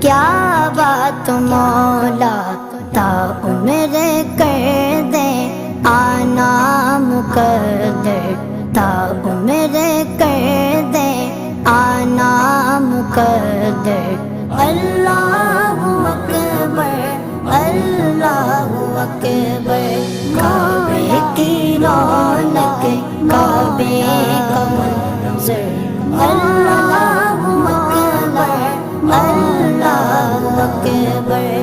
کیا بات مولا تا عمر کر دے آنا مقدر، تا عمر کر دے آنا مقدر۔ اللہ اکبر اللہ اکبر، کعبے کی رونق کعبے کا منظر، اللہ اکبر اللہ اکبر۔